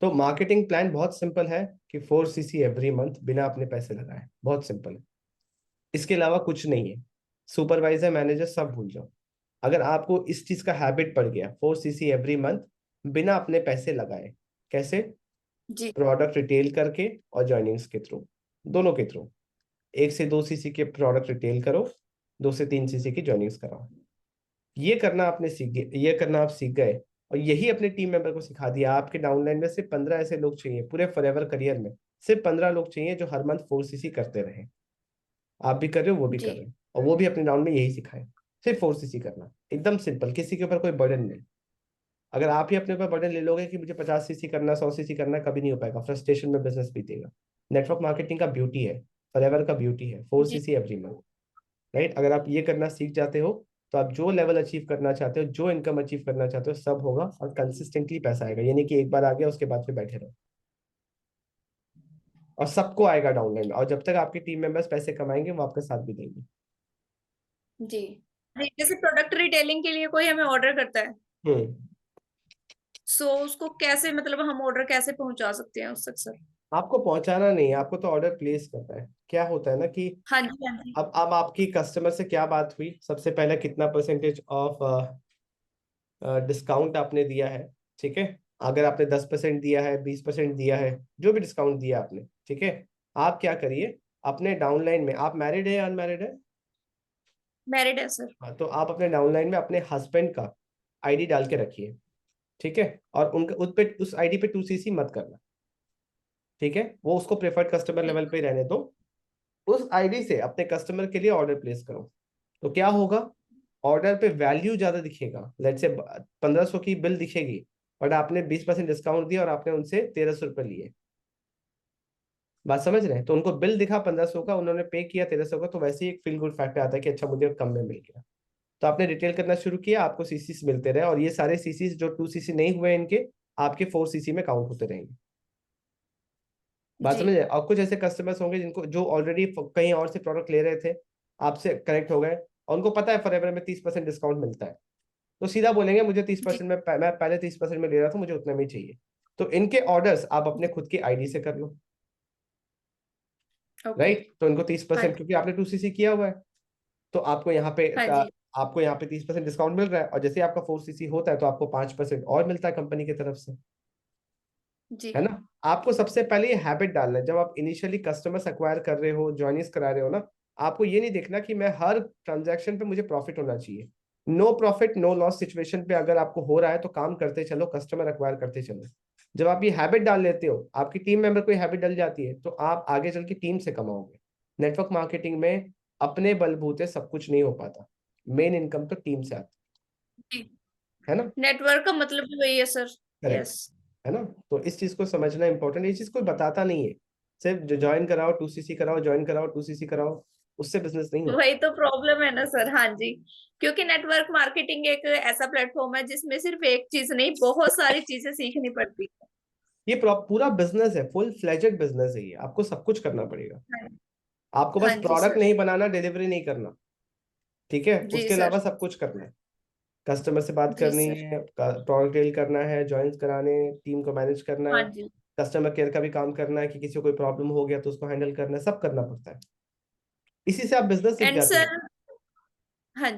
तो marketing plan बहुत simple है कि 4cc एवरी मंथ बिना अपने पैसे लगाए, बहुत सिंपल है। इसके अलावा कुछ नहीं है। सुपरवाइजर मैनेजर सब भूल जाओ। अगर आपको इस चीज का हैबिट पड़ गया, 4cc एवरी मंथ बिना अपने पैसे लगाए, कैसे? जी प्रोडक्ट रिटेल करके और ज्वाइनिंग्स के थ्रू, दोनों के थ्रू। 1 से 2 cc के प्रोडक्ट रिटेल करो, 2 से 3 cc की ज्वाइनिंग्स कराओ। ये करना आपने सीख गए, ये करना आप सीख गए, और यही अपने टीम मेंबर को सिखा दिया। आपके डाउनलाइन में सिर्फ 15 ऐसे लोग चाहिए पूरे फॉरएवर करियर में, सिर्फ 15 लोग चाहिए जो हर मंथ 4cc करते रहे। आप भी कर रहे हो, वो भी जी कर रहे हो, और वो भी अपने डाउन में यही सिखाए। सिर्फ 4cc करना, एकदम सिंपल, किसी के ऊपर कोई बर्डन नहीं। अगर आप ही अपने ऊपर बर्डन ले लोगे कि मुझे 50cc करना, 100cc करना, कभी नहीं हो पाएगा, फ्रस्ट्रेशन में बिजनेस बीतेगा। नेटवर्क मार्केटिंग का ब्यूटी है, फॉरएवर का ब्यूटी है, फोर जी सी सी एवरी मंथ। राइट? अगर आप ये करना सीख जाते हो, तो आप जो लेवल अचीव करना चाहते हो, जो इनकम अचीव करना चाहते हो, सब होगा, और कंसिस्टेंटली पैसा आएगा। यानी कि एक बार आ गया उसके बाद फिर बैठे रहो, और सबको आएगा डाउनलाइन में। और जब तक आपके टीम मेंबर्स पैसे कमाएंगे, वो आपका साथ भी देंगे। जी। जैसे प्रोडक्ट रिटेलिंग के लिए कोई हमें ऑर्डर करता है, हम्म। सो उसको कैसे, मतलब हम ऑर्डर कैसे पहुंचा सकते हैं उस तक सर? आपको पहुंचाना नहीं है, आपको तो ऑर्डर प्लेस करना है। क्या होता है ना कि हाँ जी हाँ जी। अब आपकी कस्टमर से क्या बात हुई, सबसे पहले कितना परसेंटेज ऑफ डिस्काउंट आपने दिया है, ठीक है? अगर आपने 10% दिया है, 20% दिया है, जो भी डिस्काउंट दिया आपने, ठीक है? आप क्या करिए, अपने डाउनलाइन में, आप मैरिड है या अनमैरिड है? मैरिड है सर। हाँ, तो आप अपने डाउनलाइन में अपने हस्बैंड का आईडी डाल के रखिए, ठीक है? और उनका उस आईडी पे 2cc मत करना, ठीक है? वो उसको प्रेफर्ड कस्टमर ठीक। लेवल पे ही रहने दो। उस आईडी से अपने कस्टमर के लिए ऑर्डर प्लेस करो। तो क्या होगा, ऑर्डर पे वैल्यू ज्यादा दिखेगा। लेट्स से 1500 की बिल दिखेगी, बट आपने 20% डिस्काउंट दिया और आपने उनसे 1300 रुपये लिए। बात समझ रहे हैं? तो उनको बिल दिखा 1500 का, उन्होंने पे किया 1300 का, तो वैसे ही एक फील गुड फैक्टर आता है कि अच्छा, मुझे कम में मिल गया। तो आपने रिटेल करना शुरू किया, आपको सीसीस मिलते रहे, और ये सारे सीसीस जो 2cc नहीं हुए इनके, आपके 4cc में काउंट होते रहेंगे। बात जी समझे? और कुछ ऐसे कस्टमर्स होंगे जिनको, जो ऑलरेडी कहीं और से प्रोडक्ट ले रहे थे, आपसे कनेक्ट हो गए, और उनको पता है फॉरएवर में 30% डिस्काउंट मिलता है, तो सीधा बोलेंगे मुझे तीस जी। परसेंट में, मैं पहले 30% में ले रहा था, मुझे उतना में ही चाहिए। तो इनके ऑर्डर्स आप अपने खुद की आईडी से कर लो। ओके। राइट? तो इनको तीस हाँ परसेंट जी क्योंकि आपने 2cc किया हुआ है, तो हाँ जी। आपको यहाँ पे 30% डिस्काउंट मिल रहा है, और जैसे ही आपका 4cc होता है, तो आपको 5% और मिलता है कंपनी की तरफ से। जी है ना? आपको सबसे पहले ये हैबिट डालना है, जब आप इनिशियली कस्टमर्स एक्वायर कर रहे हो, ज्वाइनिंग्स करा रहे हो ना, आपको ये नहीं देखना कि मैं हर ट्रांजैक्शन पे मुझे प्रॉफिट होना चाहिए। No profit no loss situation पे अगर आपको हो रहा है, तो काम करते चलो, कस्टमर एक्वायर करते चलो। जब आप ये हैबिट डाल लेते हो, आपकी टीम मेंबर को हैबिट डल जाती है, तो आप आगे चल के टीम से कमाओगे। नेटवर्क मार्केटिंग में अपने बलबूते सब कुछ नहीं हो पाता, मेन इनकम तो टीम से आती जी। है ना? नेटवर्क का मतलब भी वही है सर। करेक्ट। यस। है ना? तो इस चीज को समझना इंपॉर्टेंट, ये चीज कोई बताता नहीं है। सिर्फ ज्वाइन कराओ, 2cc कराओ, ज्वाइन कराओ, 2cc कराओ, उससे बिजनेस नहीं होता। वही तो प्रॉब्लम है ना सर। हाँ जी। क्योंकि नेटवर्क मार्केटिंग एक ऐसा प्लेटफॉर्म है जिसमें सिर्फ एक चीज नहीं, बहुत सारी चीजें सीखनी पड़ती है। ये पूरा बिजनेस है, फुल फ्लेजेड बिजनेस है ये, आपको सब कुछ करना पड़ेगा। हाँ आपको बस हाँ जी प्रोडक्ट सर। नहीं बनाना, डिलीवरी नहीं करना, ठीक है? जी उसके सर। अलावा सब कुछ करना है। कस्टमर से बात जी करनी सर। है, प्रोडक्ट डील करना है, ज्वाइन कराने, टीम को मैनेज करना हाँ है, जी। कस्टमर केयर का भी काम करना है, कि किसी को कोई प्रॉब्लम हो गया तो उसको हैंडल करना है, सब करना पड़ता है। इसी से आप बिजनेस सीख एंड जाते हो। सर। हाँ जी।